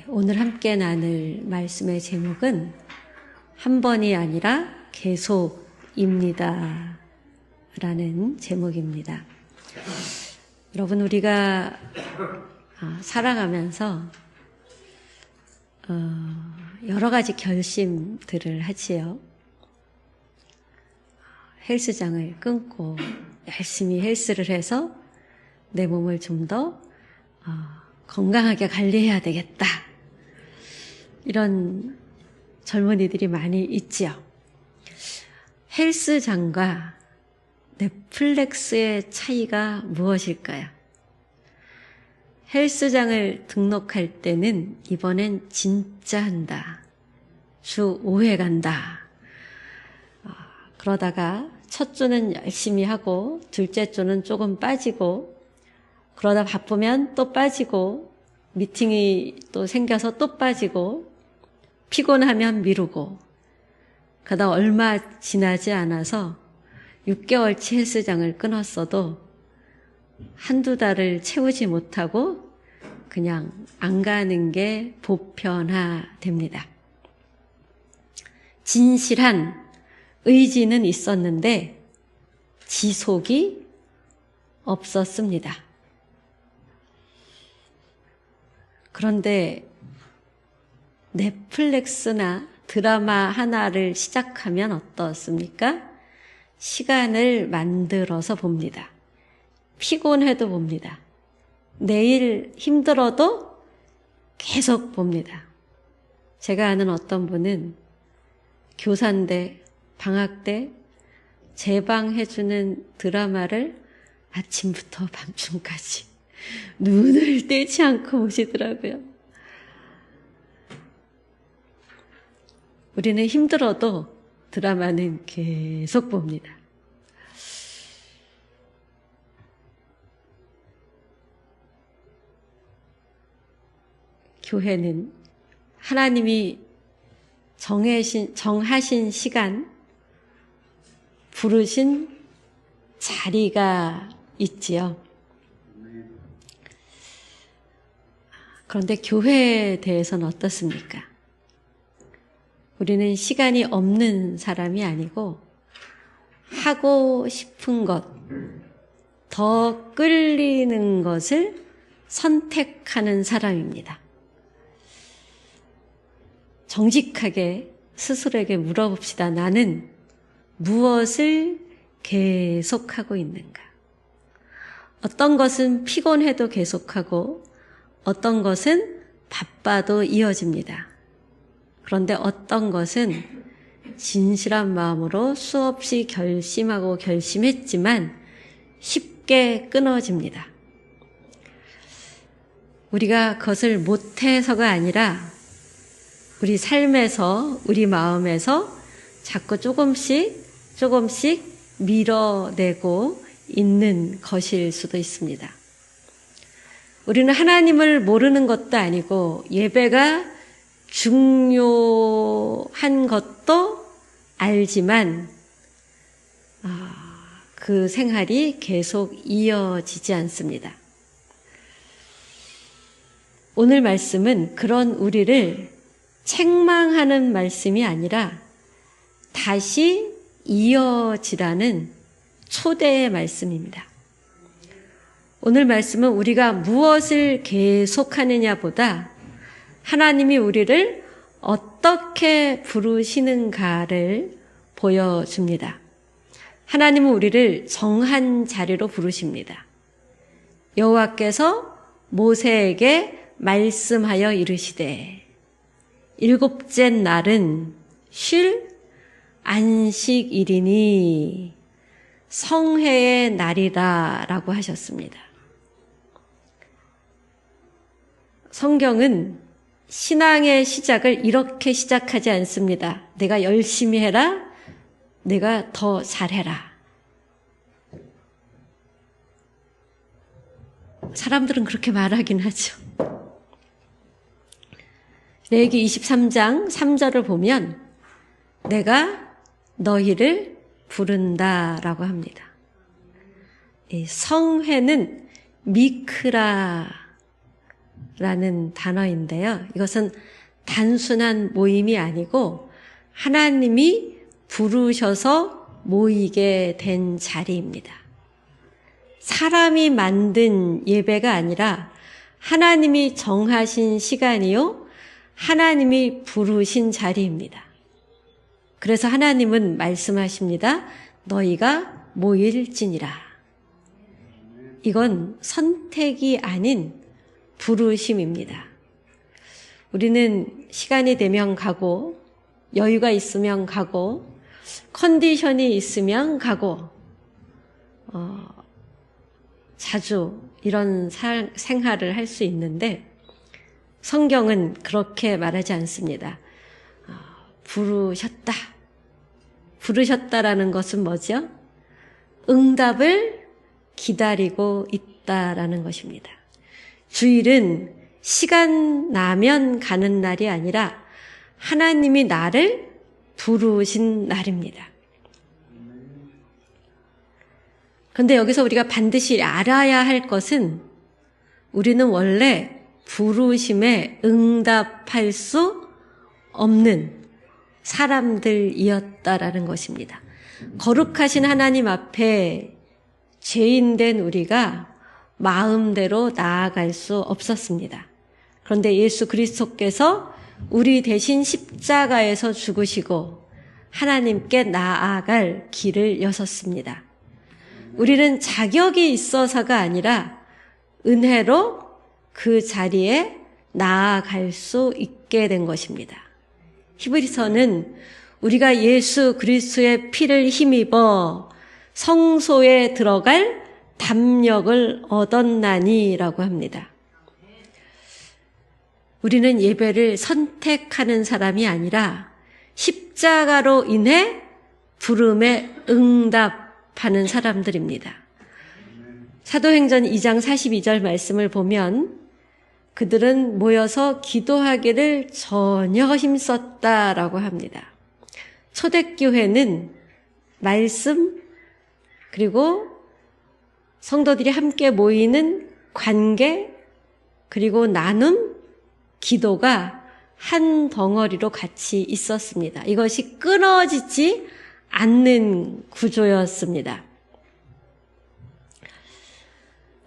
오늘 함께 나눌 말씀의 제목은 한 번이 아니라 계속입니다 라는 제목입니다. 여러분, 우리가 살아가면서 여러 가지 결심들을 하지요. 헬스장을 끊고 열심히 헬스를 해서 내 몸을 좀 더 건강하게 관리해야 되겠다. 이런 젊은이들이 많이 있지요. 헬스장과 넷플릭스의 차이가 무엇일까요? 헬스장을 등록할 때는 이번엔 진짜 한다. 주 5회 간다. 그러다가 첫 주는 열심히 하고 둘째 주는 조금 빠지고 그러다 바쁘면 또 빠지고 미팅이 또 생겨서 또 빠지고 피곤하면 미루고 그러다 얼마 지나지 않아서 6개월치 헬스장을 끊었어도 한두 달을 채우지 못하고 그냥 안 가는 게 보편화됩니다. 진실한 의지는 있었는데 지속이 없었습니다. 그런데 넷플릭스나 드라마 하나를 시작하면 어떻습니까? 시간을 만들어서 봅니다. 피곤해도 봅니다. 내일 힘들어도 계속 봅니다. 제가 아는 어떤 분은 교사인데 방학 때 재방해주는 드라마를 아침부터 밤중까지 눈을 떼지 않고 보시더라고요. 우리는 힘들어도 드라마는 계속 봅니다. 교회는 하나님이 정하신 시간, 부르신 자리가 있지요. 그런데 교회에 대해서는 어떻습니까? 우리는 시간이 없는 사람이 아니고 하고 싶은 것, 더 끌리는 것을 선택하는 사람입니다. 정직하게 스스로에게 물어봅시다. 나는 무엇을 계속하고 있는가? 어떤 것은 피곤해도 계속하고 어떤 것은 바빠도 이어집니다. 그런데 어떤 것은 진실한 마음으로 수없이 결심하고 결심했지만 쉽게 끊어집니다. 우리가 그것을 못해서가 아니라 우리 삶에서, 우리 마음에서 자꾸 조금씩 밀어내고 있는 것일 수도 있습니다. 우리는 하나님을 모르는 것도 아니고 예배가 중요한 것도 알지만 그 생활이 계속 이어지지 않습니다. 오늘 말씀은 그런 우리를 책망하는 말씀이 아니라 다시 이어지라는 초대의 말씀입니다. 오늘 말씀은 우리가 무엇을 계속하느냐보다 하나님이 우리를 어떻게 부르시는가를 보여줍니다. 하나님은 우리를 정한 자리로 부르십니다. 여호와께서 모세에게 말씀하여 이르시되 일곱째 날은 쉴 안식일이니 성회의 날이다 라고 하셨습니다. 성경은 신앙의 시작을 이렇게 시작하지 않습니다. 내가 열심히 해라. 내가 더 잘해라. 사람들은 그렇게 말하긴 하죠. 레위기 23장 3절을 보면 내가 너희를 부른다라고 합니다. 이 성회는 미크라 라는 단어인데요. 이것은 단순한 모임이 아니고 하나님이 부르셔서 모이게 된 자리입니다. 사람이 만든 예배가 아니라 하나님이 정하신 시간이요, 하나님이 부르신 자리입니다. 그래서 하나님은 말씀하십니다. 너희가 모일지니라. 이건 선택이 아닌 부르심입니다. 우리는 시간이 되면 가고, 여유가 있으면 가고, 컨디션이 있으면 가고, 자주 이런 생활을 할 수 있는데 성경은 그렇게 말하지 않습니다. 부르셨다라는 것은 뭐죠? 응답을 기다리고 있다라는 것입니다. 주일은 시간 나면 가는 날이 아니라 하나님이 나를 부르신 날입니다. 그런데 여기서 우리가 반드시 알아야 할 것은 우리는 원래 부르심에 응답할 수 없는 사람들이었다라는 것입니다. 거룩하신 하나님 앞에 죄인된 우리가 마음대로 나아갈 수 없었습니다. 그런데 예수 그리스도께서 우리 대신 십자가에서 죽으시고 하나님께 나아갈 길을 여셨습니다. 우리는 자격이 있어서가 아니라 은혜로 그 자리에 나아갈 수 있게 된 것입니다. 히브리서는 우리가 예수 그리스도의 피를 힘입어 성소에 들어갈 담력을 얻었나니라고 합니다. 우리는 예배를 선택하는 사람이 아니라 십자가로 인해 부름에 응답하는 사람들입니다. 사도행전 2장 42절 말씀을 보면 그들은 모여서 기도하기를 전혀 힘썼다라고 합니다. 초대교회는 말씀 그리고 성도들이 함께 모이는 관계 그리고 나눔, 기도가 한 덩어리로 같이 있었습니다. 이것이 끊어지지 않는 구조였습니다.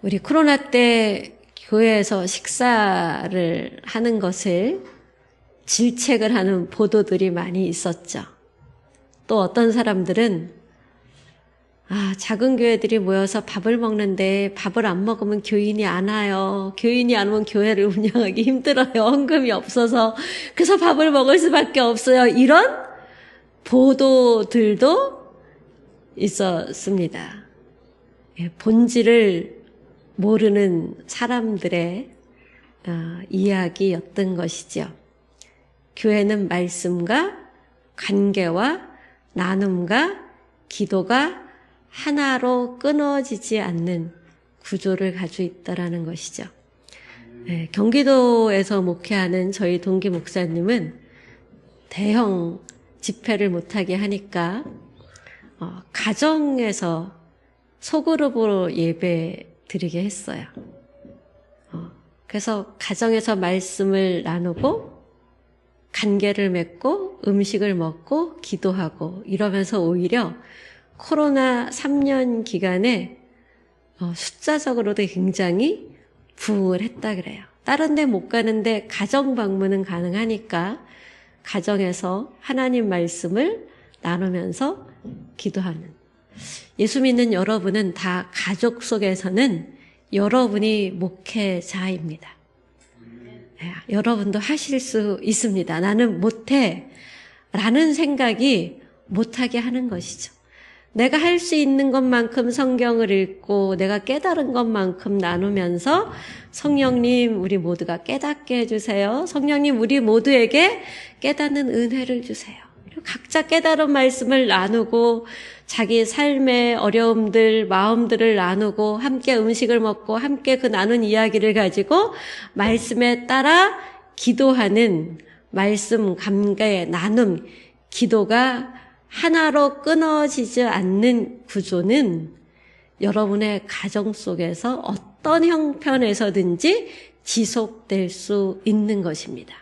우리 코로나 때 교회에서 식사를 하는 것을 질책을 하는 보도들이 많이 있었죠. 또 어떤 사람들은 작은 교회들이 모여서 밥을 먹는데 밥을 안 먹으면 교인이 안 와요. 교인이 안 오면 교회를 운영하기 힘들어요. 헌금이 없어서. 그래서 밥을 먹을 수밖에 없어요. 이런 보도들도 있었습니다. 본질을 모르는 사람들의 이야기였던 것이죠. 교회는 말씀과 관계와 나눔과 기도가 하나로 끊어지지 않는 구조를 가지고 있다는 것이죠. 경기도에서 목회하는 저희 동기 목사님은 대형 집회를 못하게 하니까 가정에서 소그룹으로 예배 드리게 했어요. 그래서 가정에서 말씀을 나누고 관계를 맺고 음식을 먹고 기도하고 이러면서 오히려 코로나 3년 기간에 숫자적으로도 굉장히 부흥을 했다 그래요. 다른 데 못 가는데 가정 방문은 가능하니까 가정에서 하나님 말씀을 나누면서 기도하는. 예수 믿는 여러분은 다 가족 속에서는 여러분이 목회자입니다. 여러분도 하실 수 있습니다. 나는 못해 라는 생각이 못하게 하는 것이죠. 내가 할 수 있는 것만큼 성경을 읽고 내가 깨달은 것만큼 나누면서 성령님 우리 모두가 깨닫게 해주세요. 성령님 우리 모두에게 깨닫는 은혜를 주세요. 각자 깨달은 말씀을 나누고 자기 삶의 어려움들, 마음들을 나누고 함께 음식을 먹고 함께 그 나눈 이야기를 가지고 말씀에 따라 기도하는 말씀, 관계, 나눔, 기도가 하나로 끊어지지 않는 구조는 여러분의 가정 속에서 어떤 형편에서든지 지속될 수 있는 것입니다.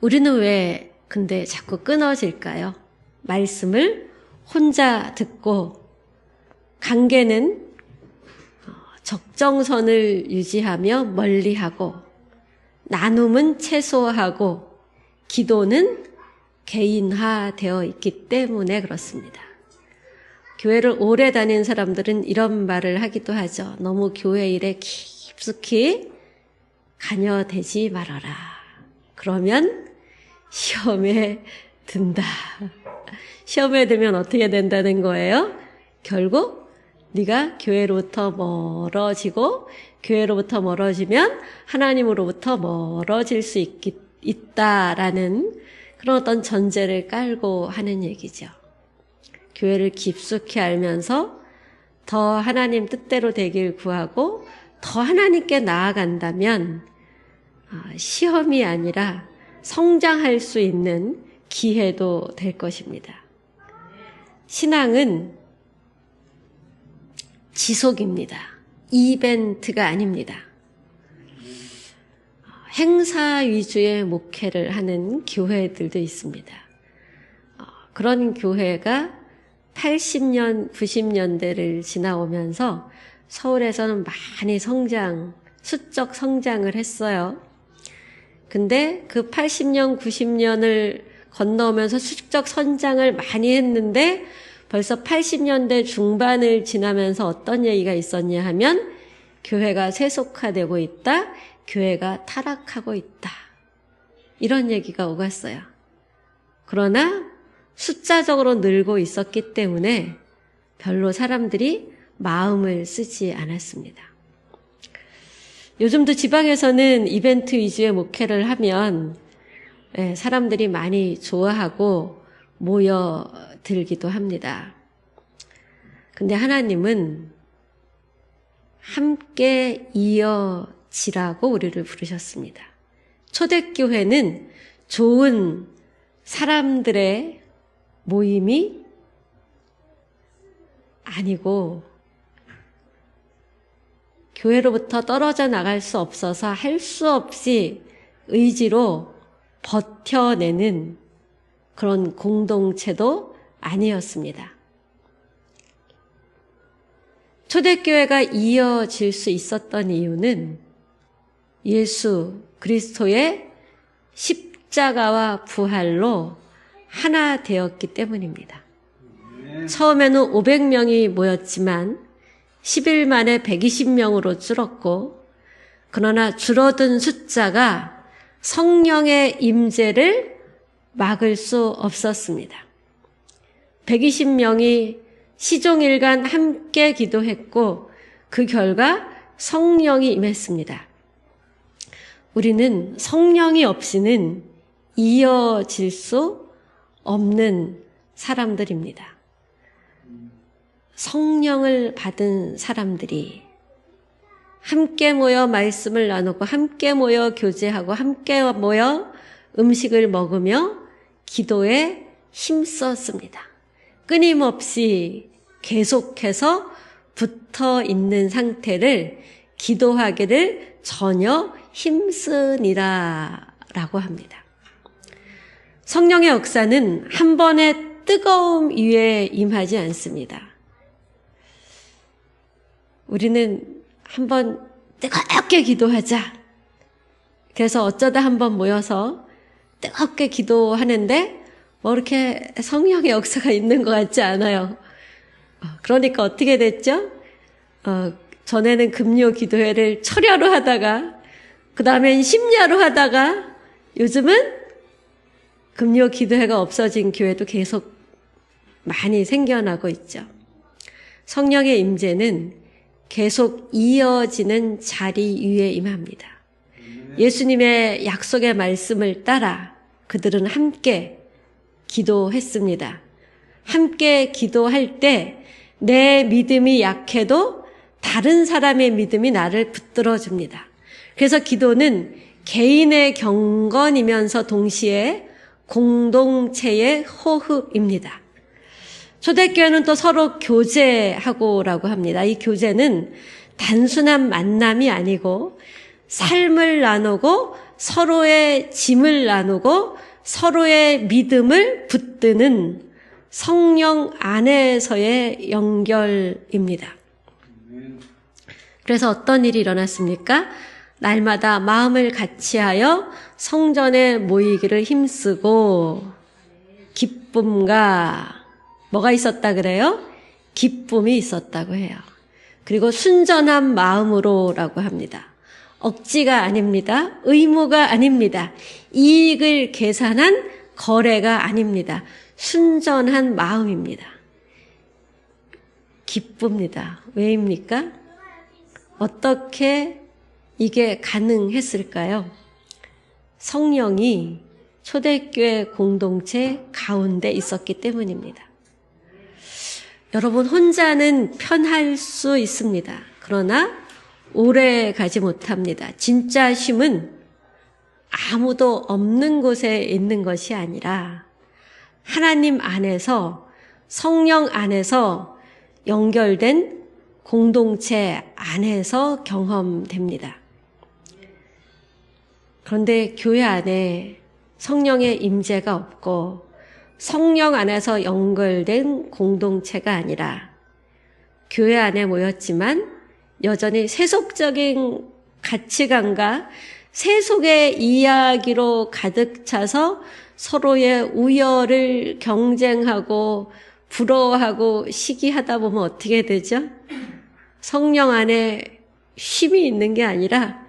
우리는 왜 근데 자꾸 끊어질까요? 말씀을 혼자 듣고 관계는 적정선을 유지하며 멀리하고 나눔은 최소화하고 기도는 개인화되어 있기 때문에 그렇습니다. 교회를 오래 다닌 사람들은 이런 말을 하기도 하죠. 너무 교회 일에 깊숙이 관여되지 말아라. 그러면 시험에 든다. 시험에 들면 어떻게 된다는 거예요? 결국 네가 교회로부터 멀어지고 교회로부터 멀어지면 하나님으로부터 멀어질 수 있다라는 그런 어떤 전제를 깔고 하는 얘기죠. 교회를 깊숙이 알면서 더 하나님 뜻대로 되길 구하고 더 하나님께 나아간다면 시험이 아니라 성장할 수 있는 기회도 될 것입니다. 신앙은 지속입니다. 이벤트가 아닙니다. 행사 위주의 목회를 하는 교회들도 있습니다. 그런 교회가 80년, 90년대를 지나오면서 서울에서는 많이 수적 성장을 했어요. 근데 그 80년, 90년을 건너오면서 수적 성장을 많이 했는데 벌써 80년대 중반을 지나면서 어떤 얘기가 있었냐 하면 교회가 세속화되고 있다, 교회가 타락하고 있다. 이런 얘기가 오갔어요. 그러나 숫자적으로 늘고 있었기 때문에 별로 사람들이 마음을 쓰지 않았습니다. 요즘도 지방에서는 이벤트 위주의 목회를 하면 사람들이 많이 좋아하고 모여들기도 합니다. 근데 하나님은 함께 이어지라고 우리를 부르셨습니다. 초대교회는 좋은 사람들의 모임이 아니고 교회로부터 떨어져 나갈 수 없어서 할 수 없이 의지로 버텨내는 그런 공동체도 아니었습니다. 초대교회가 이어질 수 있었던 이유는 예수 그리스도의 십자가와 부활로 하나 되었기 때문입니다. 처음에는 500명이 모였지만 10일 만에 120명으로 줄었고, 그러나 줄어든 숫자가 성령의 임재를 막을 수 없었습니다. 120명이 시종일관 함께 기도했고 그 결과 성령이 임했습니다. 우리는 성령이 없이는 이어질 수 없는 사람들입니다. 성령을 받은 사람들이 함께 모여 말씀을 나누고 함께 모여 교제하고 함께 모여 음식을 먹으며 기도에 힘썼습니다. 끊임없이 계속해서 붙어 있는 상태를 기도하기를 전혀 힘쓰니라 라고 합니다. 성령의 역사는 한 번의 뜨거움 위에 임하지 않습니다. 우리는 한번 뜨겁게 기도하자. 그래서 어쩌다 한번 모여서 뜨겁게 기도하는데 뭐 이렇게 성령의 역사가 있는 것 같지 않아요. 그러니까 어떻게 됐죠? 전에는 금요 기도회를 철야로 하다가 그 다음엔 심야로 하다가 요즘은 금요 기도회가 없어진 교회도 계속 많이 생겨나고 있죠. 성령의 임재는 계속 이어지는 자리 위에 임합니다. 예수님의 약속의 말씀을 따라 그들은 함께 기도했습니다. 함께 기도할 때 내 믿음이 약해도 다른 사람의 믿음이 나를 붙들어 줍니다. 그래서 기도는 개인의 경건이면서 동시에 공동체의 호흡입니다. 초대교회는 또 서로 교제하고라고 합니다. 이 교제는 단순한 만남이 아니고 삶을 나누고 서로의 짐을 나누고 서로의 믿음을 붙드는 성령 안에서의 연결입니다. 그래서 어떤 일이 일어났습니까? 날마다 마음을 같이하여 성전에 모이기를 힘쓰고 기쁨과 뭐가 있었다 그래요? 기쁨이 있었다고 해요. 그리고 순전한 마음으로라고 합니다. 억지가 아닙니다. 의무가 아닙니다. 이익을 계산한 거래가 아닙니다. 순전한 마음입니다. 기쁩니다. 왜입니까? 어떻게 이게 가능했을까요? 성령이 초대교회 공동체 가운데 있었기 때문입니다. 여러분, 혼자는 편할 수 있습니다. 그러나 오래 가지 못합니다. 진짜 쉼은 아무도 없는 곳에 있는 것이 아니라 하나님 안에서, 성령 안에서 연결된 공동체 안에서 경험됩니다. 그런데 교회 안에 성령의 임재가 없고 성령 안에서 연결된 공동체가 아니라 교회 안에 모였지만 여전히 세속적인 가치관과 세속의 이야기로 가득 차서 서로의 우열을 경쟁하고 부러워하고 시기하다 보면 어떻게 되죠? 성령 안에 쉼이 있는 게 아니라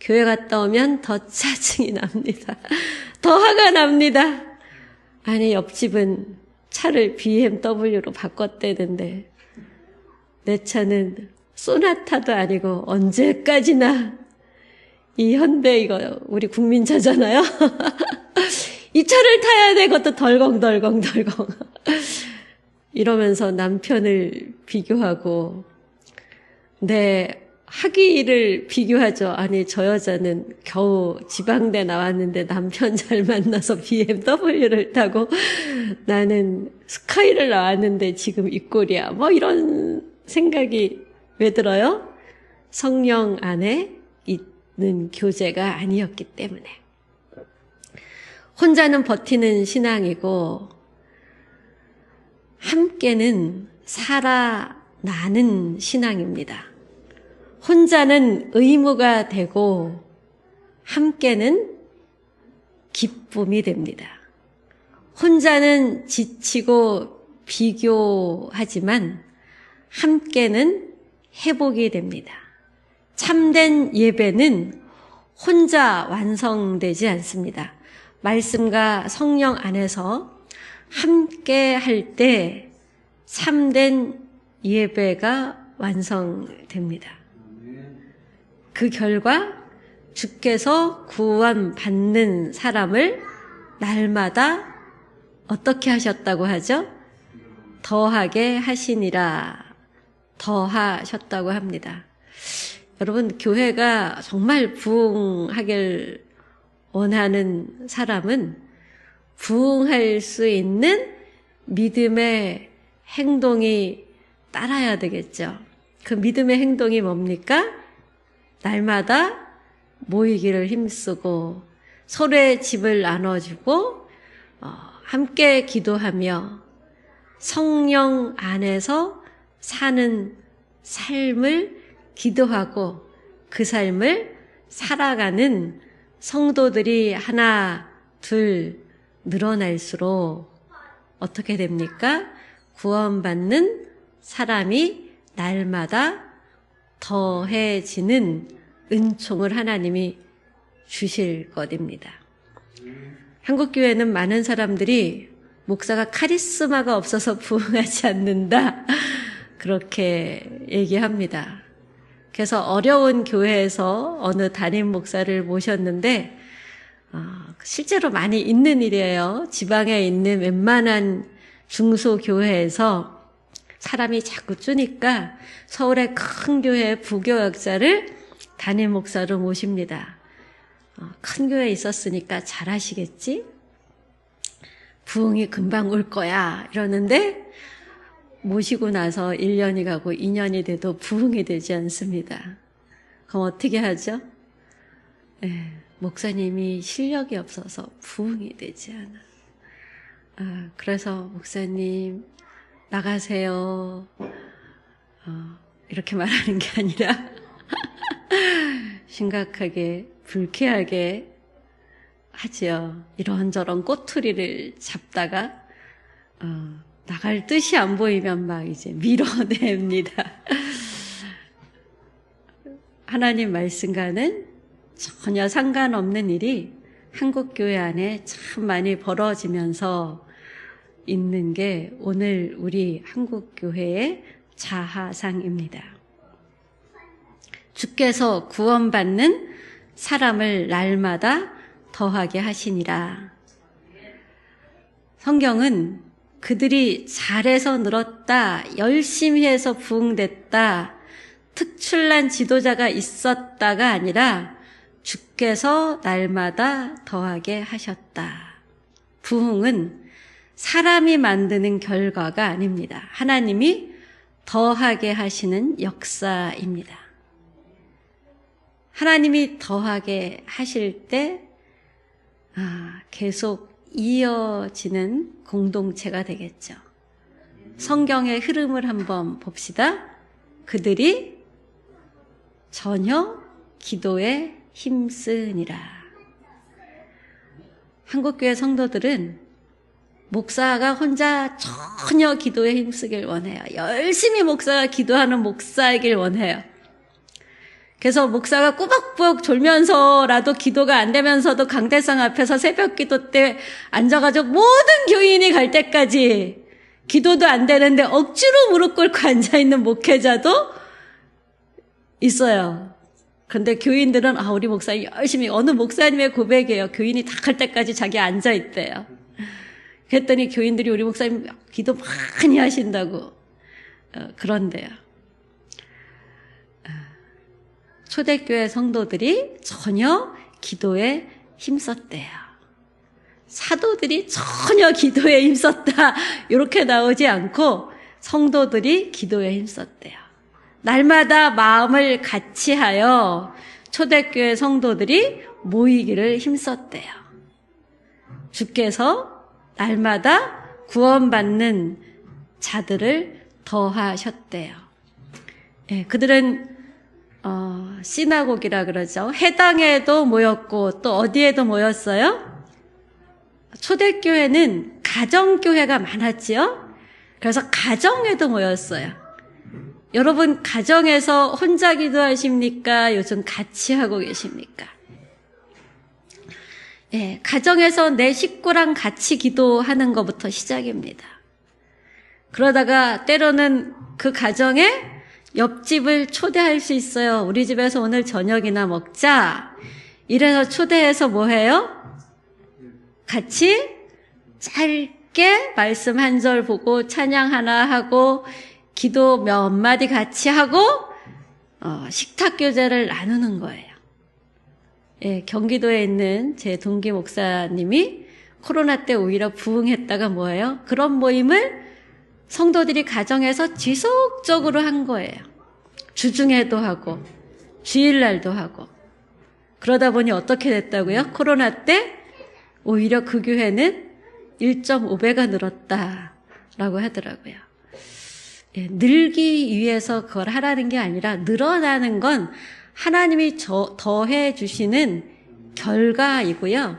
교회 갔다 오면 더 짜증이 납니다. 더 화가 납니다. 아니, 옆집은 차를 BMW로 바꿨대는데 내 차는 소나타도 아니고 언제까지나 이 현대 이거 우리 국민차잖아요. 이 차를 타야 돼. 그것도 덜컹덜컹 이러면서 남편을 비교하고 내 학위를 비교하죠. 아니, 저 여자는 겨우 지방대 나왔는데 남편 잘 만나서 BMW를 타고 나는 스카이를 나왔는데 지금 이 꼴이야. 뭐 이런 생각이 왜 들어요? 성령 안에 있는 교제가 아니었기 때문에. 혼자는 버티는 신앙이고 함께는 살아나는 신앙입니다. 혼자는 의무가 되고 함께는 기쁨이 됩니다. 혼자는 지치고 비교하지만 함께는 회복이 됩니다. 참된 예배는 혼자 완성되지 않습니다. 말씀과 성령 안에서 함께 할 때 참된 예배가 완성됩니다. 그 결과 주께서 구원받는 사람을 날마다 어떻게 하셨다고 하죠? 더하게 하시니라. 더하셨다고 합니다. 여러분, 교회가 정말 부흥하길 원하는 사람은 부흥할 수 있는 믿음의 행동이 따라야 되겠죠. 그 믿음의 행동이 뭡니까? 날마다 모이기를 힘쓰고 서로의 집을 나눠주고 함께 기도하며 성령 안에서 사는 삶을 기도하고 그 삶을 살아가는 성도들이 하나, 둘 늘어날수록 어떻게 됩니까? 구원받는 사람이 날마다 더해지는 은총을 하나님이 주실 것입니다. 한국교회는 많은 사람들이 목사가 카리스마가 없어서 부흥하지 않는다 그렇게 얘기합니다. 그래서 어려운 교회에서 어느 담임 목사를 모셨는데 실제로 많이 있는 일이에요. 지방에 있는 웬만한 중소교회에서 사람이 자꾸 주니까 서울의 큰 교회 부교역자를 담임 목사로 모십니다. 큰 교회에 있었으니까 잘하시겠지? 부흥이 금방 올 거야 이러는데 모시고 나서 1년이 가고 2년이 돼도 부흥이 되지 않습니다. 그럼 어떻게 하죠? 목사님이 실력이 없어서 부흥이 되지 않아. 그래서 목사님 나가세요. 이렇게 말하는 게 아니라 심각하게 불쾌하게 하지요. 이런저런 꼬투리를 잡다가 나갈 뜻이 안 보이면 막 이제 밀어냅니다. 하나님 말씀과는 전혀 상관없는 일이 한국교회 안에 참 많이 벌어지면서 있는 게 오늘 우리 한국교회의 자하상입니다. 주께서 구원받는 사람을 날마다 더하게 하시니라. 성경은 그들이 잘해서 늘었다, 열심히 해서 부흥됐다, 특출난 지도자가 있었다가 아니라 주께서 날마다 더하게 하셨다. 부흥은 사람이 만드는 결과가 아닙니다. 하나님이 더하게 하시는 역사입니다. 하나님이 더하게 하실 때 계속 이어지는 공동체가 되겠죠. 성경의 흐름을 한번 봅시다. 그들이 전혀 기도에 힘쓰니라. 한국교회 성도들은 목사가 혼자 전혀 기도에 힘쓰길 원해요. 열심히 목사가 기도하는 목사이길 원해요. 그래서 목사가 꾸벅꾸벅 졸면서라도 기도가 안 되면서도 강대상 앞에서 새벽 기도 때 앉아가지고 모든 교인이 갈 때까지 기도도 안 되는데 억지로 무릎 꿇고 앉아있는 목회자도 있어요. 근데 교인들은 우리 목사님 열심히, 어느 목사님의 고백이에요. 교인이 다 갈 때까지 자기 앉아있대요. 그랬더니 교인들이 우리 목사님 기도 많이 하신다고 그런데요. 초대교회 성도들이 전혀 기도에 힘썼대요. 사도들이 전혀 기도에 힘썼다 이렇게 나오지 않고 성도들이 기도에 힘썼대요. 날마다 마음을 같이하여 초대교회 성도들이 모이기를 힘썼대요. 주께서 날마다 구원받는 자들을 더하셨대요. 그들은 시나고기라 그러죠. 해당에도 모였고 또 어디에도 모였어요? 초대교회는 가정교회가 많았지요. 그래서 가정에도 모였어요. 여러분 가정에서 혼자 기도하십니까? 요즘 같이 하고 계십니까? 가정에서 내 식구랑 같이 기도하는 것부터 시작입니다. 그러다가 때로는 그 가정에 옆집을 초대할 수 있어요. 우리 집에서 오늘 저녁이나 먹자. 이래서 초대해서 뭐 해요? 같이 짧게 말씀 한 절 보고 찬양 하나 하고 기도 몇 마디 같이 하고 식탁 교제를 나누는 거예요. 경기도에 있는 제 동기 목사님이 코로나 때 오히려 부흥했다가 뭐예요? 그런 모임을 성도들이 가정에서 지속적으로 한 거예요. 주중에도 하고 주일날도 하고. 그러다 보니 어떻게 됐다고요? 코로나 때 오히려 그 교회는 1.5배가 늘었다라고 하더라고요. 늘기 위해서 그걸 하라는 게 아니라 늘어나는 건 하나님이 더해 주시는 결과이고요.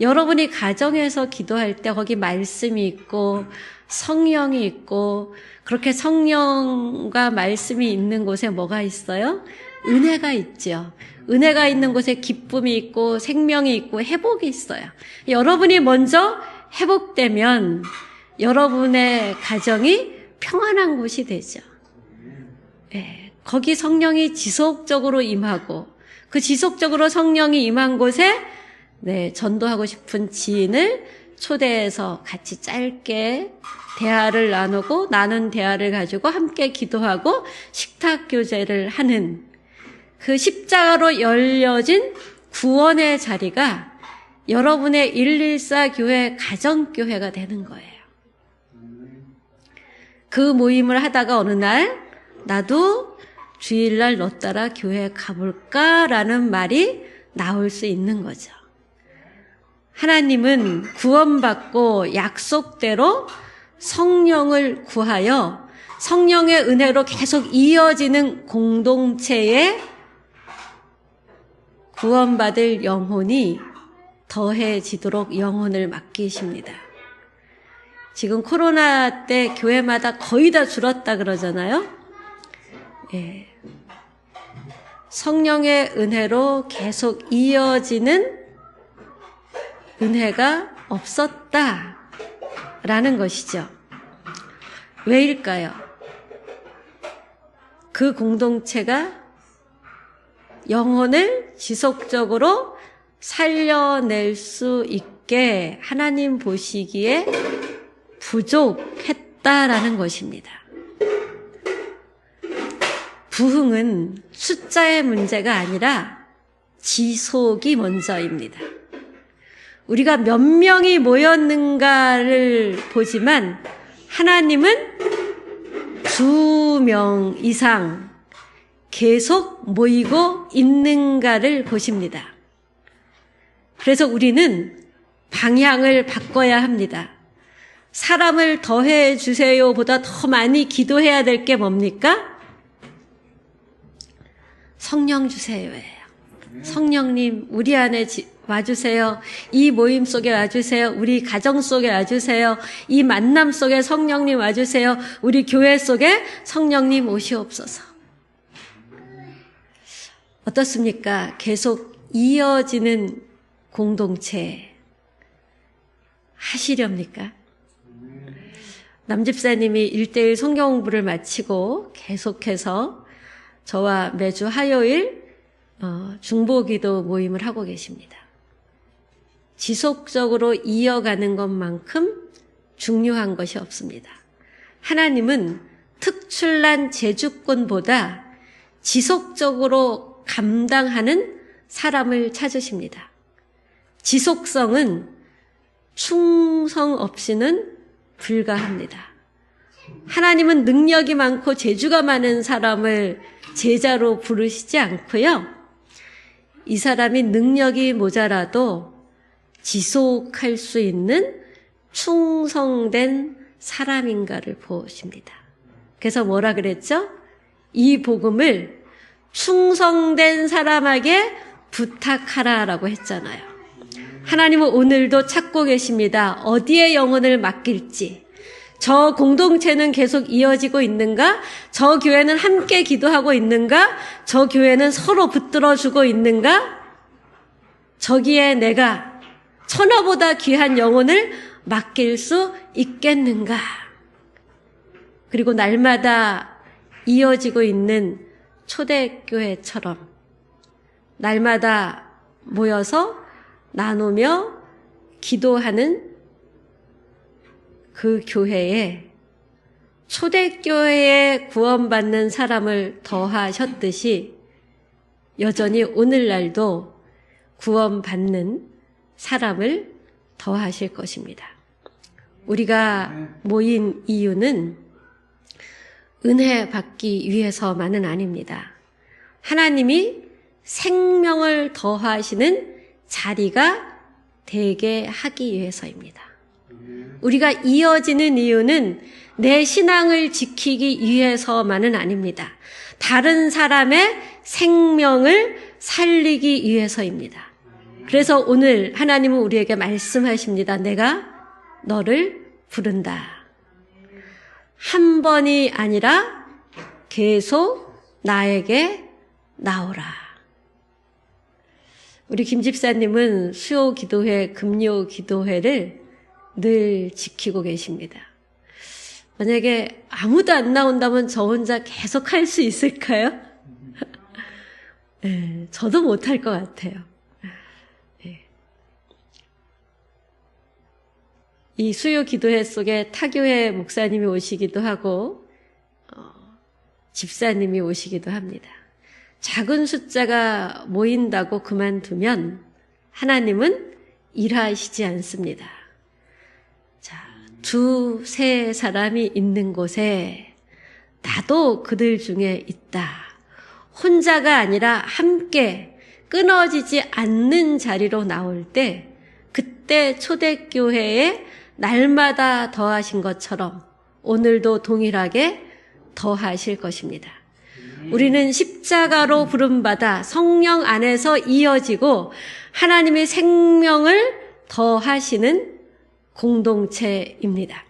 여러분이 가정에서 기도할 때 거기 말씀이 있고 성령이 있고 그렇게 성령과 말씀이 있는 곳에 뭐가 있어요? 은혜가 있죠. 은혜가 있는 곳에 기쁨이 있고 생명이 있고 회복이 있어요. 여러분이 먼저 회복되면 여러분의 가정이 평안한 곳이 되죠. 거기 성령이 지속적으로 임하고 그 지속적으로 성령이 임한 곳에 전도하고 싶은 지인을 초대해서 같이 짧게 대화를 나누고 나눈 대화를 가지고 함께 기도하고 식탁 교제를 하는 그 십자가로 열려진 구원의 자리가 여러분의 114 교회 가정교회가 되는 거예요. 그 모임을 하다가 어느 날 나도 주일날 너 따라 교회 가볼까라는 말이 나올 수 있는 거죠. 하나님은 구원받고 약속대로 성령을 구하여 성령의 은혜로 계속 이어지는 공동체에 구원받을 영혼이 더해지도록 영혼을 맡기십니다. 지금 코로나 때 교회마다 거의 다 줄었다 그러잖아요. 예. 성령의 은혜로 계속 이어지는 은혜가 없었다라는 것이죠. 왜일까요? 그 공동체가 영혼을 지속적으로 살려낼 수 있게 하나님 보시기에 부족했다라는 것입니다. 부흥은 숫자의 문제가 아니라 지속이 먼저입니다. 우리가 몇 명이 모였는가를 보지만 하나님은 2명 이상 계속 모이고 있는가를 보십니다. 그래서 우리는 방향을 바꿔야 합니다. 사람을 더해 주세요 보다 더 많이 기도해야 될 게 뭡니까? 성령 주세요예요. 성령님 우리 안에 와주세요. 이 모임 속에 와주세요. 우리 가정 속에 와주세요. 이 만남 속에 성령님 와주세요. 우리 교회 속에 성령님 오시옵소서. 어떻습니까? 계속 이어지는 공동체 하시렵니까? 남집사님이 1:1 성경 공부를 마치고 계속해서 저와 매주 화요일 중보기도 모임을 하고 계십니다. 지속적으로 이어가는 것만큼 중요한 것이 없습니다. 하나님은 특출난 제주권보다 지속적으로 감당하는 사람을 찾으십니다. 지속성은 충성 없이는 불가합니다. 하나님은 능력이 많고 재주가 많은 사람을 제자로 부르시지 않고요. 이 사람이 능력이 모자라도 지속할 수 있는 충성된 사람인가를 보십니다. 그래서 뭐라 그랬죠? 이 복음을 충성된 사람에게 부탁하라라고 했잖아요. 하나님은 오늘도 찾고 계십니다. 어디에 영혼을 맡길지. 저 공동체는 계속 이어지고 있는가? 저 교회는 함께 기도하고 있는가? 저 교회는 서로 붙들어주고 있는가? 저기에 내가 천하보다 귀한 영혼을 맡길 수 있겠는가? 그리고 날마다 이어지고 있는 초대교회처럼 날마다 모여서 나누며 기도하는 그 교회에 초대교회에 구원받는 사람을 더하셨듯이 여전히 오늘날도 구원받는 사람을 더하실 것입니다. 우리가 모인 이유는 은혜 받기 위해서만은 아닙니다. 하나님이 생명을 더하시는 자리가 되게 하기 위해서입니다. 우리가 이어지는 이유는 내 신앙을 지키기 위해서만은 아닙니다. 다른 사람의 생명을 살리기 위해서입니다. 그래서 오늘 하나님은 우리에게 말씀하십니다. 내가 너를 부른다. 한 번이 아니라 계속 나에게 나오라. 우리 김 집사님은 수요 기도회, 금요 기도회를 늘 지키고 계십니다. 만약에 아무도 안 나온다면 저 혼자 계속 할 수 있을까요? 네, 저도 못할 것 같아요. 네. 이 수요 기도회 속에 타교회 목사님이 오시기도 하고 집사님이 오시기도 합니다. 작은 숫자가 모인다고 그만두면 하나님은 일하시지 않습니다. 자, 두세 사람이 있는 곳에 나도 그들 중에 있다. 혼자가 아니라 함께 끊어지지 않는 자리로 나올 때 그때 초대교회에 날마다 더하신 것처럼 오늘도 동일하게 더하실 것입니다. 우리는 십자가로 부름받아 성령 안에서 이어지고 하나님의 생명을 더하시는 공동체입니다.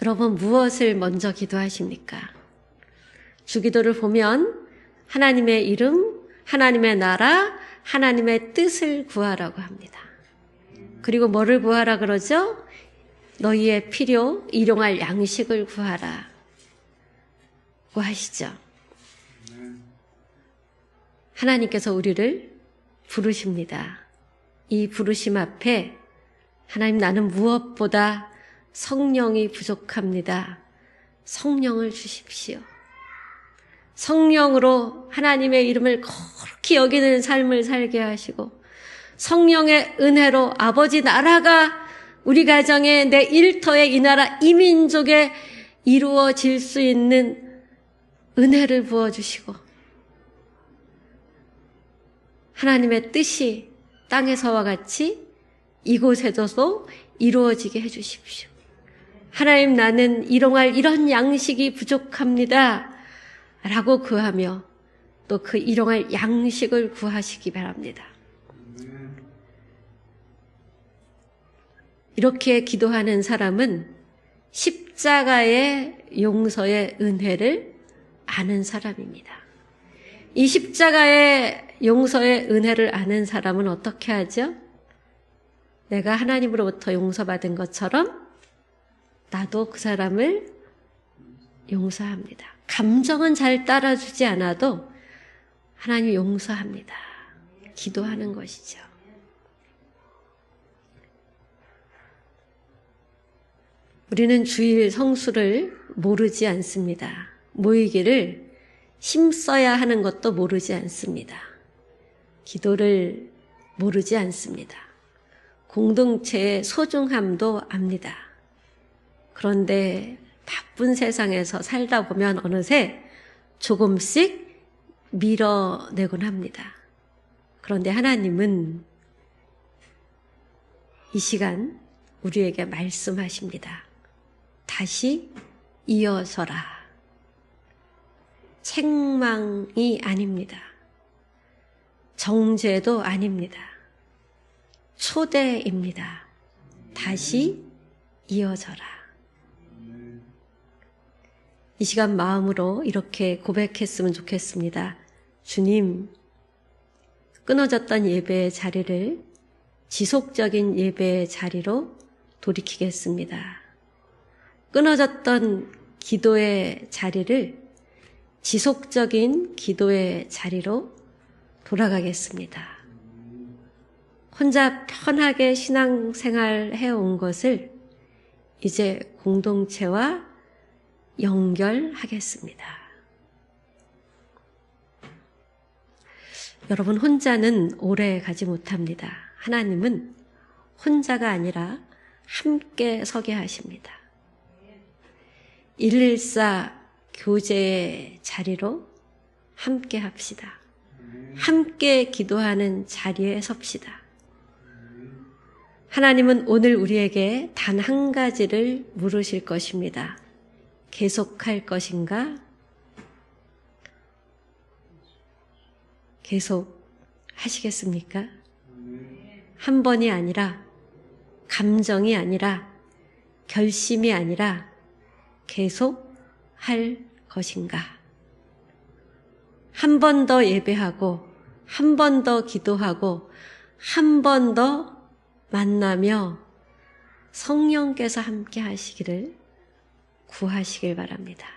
여러분 무엇을 먼저 기도하십니까? 주기도를 보면 하나님의 이름, 하나님의 나라, 하나님의 뜻을 구하라고 합니다. 그리고 뭐를 구하라 그러죠? 너희의 필요, 일용할 양식을 구하라 고 하시죠. 하나님께서 우리를 부르십니다. 이 부르심 앞에 하나님 나는 무엇보다 성령이 부족합니다. 성령을 주십시오. 성령으로 하나님의 이름을 거룩히 여기는 삶을 살게 하시고 성령의 은혜로 아버지 나라가 우리 가정에 내 일터에 이 나라 이 민족에 이루어질 수 있는 은혜를 부어주시고 하나님의 뜻이 땅에서와 같이 이곳에서도 이루어지게 해주십시오. 하나님 나는 일용할 이런 양식이 부족합니다. 라고 구하며 또 그 일용할 양식을 구하시기 바랍니다. 이렇게 기도하는 사람은 십자가의 용서의 은혜를 아는 사람입니다. 이 십자가의 용서의 은혜를 아는 사람은 어떻게 하죠? 내가 하나님으로부터 용서받은 것처럼 나도 그 사람을 용서합니다. 감정은 잘 따라주지 않아도 하나님 용서합니다. 기도하는 것이죠. 우리는 주일 성수를 모르지 않습니다. 모이기를 힘써야 하는 것도 모르지 않습니다. 기도를 모르지 않습니다. 공동체의 소중함도 압니다. 그런데 바쁜 세상에서 살다 보면 어느새 조금씩 밀어내곤 합니다. 그런데 하나님은 이 시간 우리에게 말씀하십니다. 다시 이어서라. 책망이 아닙니다. 정죄도 아닙니다. 초대입니다. 다시 이어져라. 이 시간 마음으로 이렇게 고백했으면 좋겠습니다. 주님, 끊어졌던 예배의 자리를 지속적인 예배의 자리로 돌이키겠습니다. 끊어졌던 기도의 자리를 지속적인 기도의 자리로 돌아가겠습니다. 혼자 편하게 신앙생활 해온 것을 이제 공동체와 연결하겠습니다. 여러분 혼자는 오래 가지 못합니다. 하나님은 혼자가 아니라 함께 서게 하십니다. 114 교제의 자리로 함께 합시다. 함께 기도하는 자리에 섭시다. 하나님은 오늘 우리에게 단 한 가지를 물으실 것입니다. 계속할 것인가? 계속 하시겠습니까? 한 번이 아니라, 감정이 아니라, 결심이 아니라 계속 할 것인가? 한 번 더 예배하고, 한 번 더 기도하고, 한 번 더 만나며 성령께서 함께 하시기를 구하시길 바랍니다.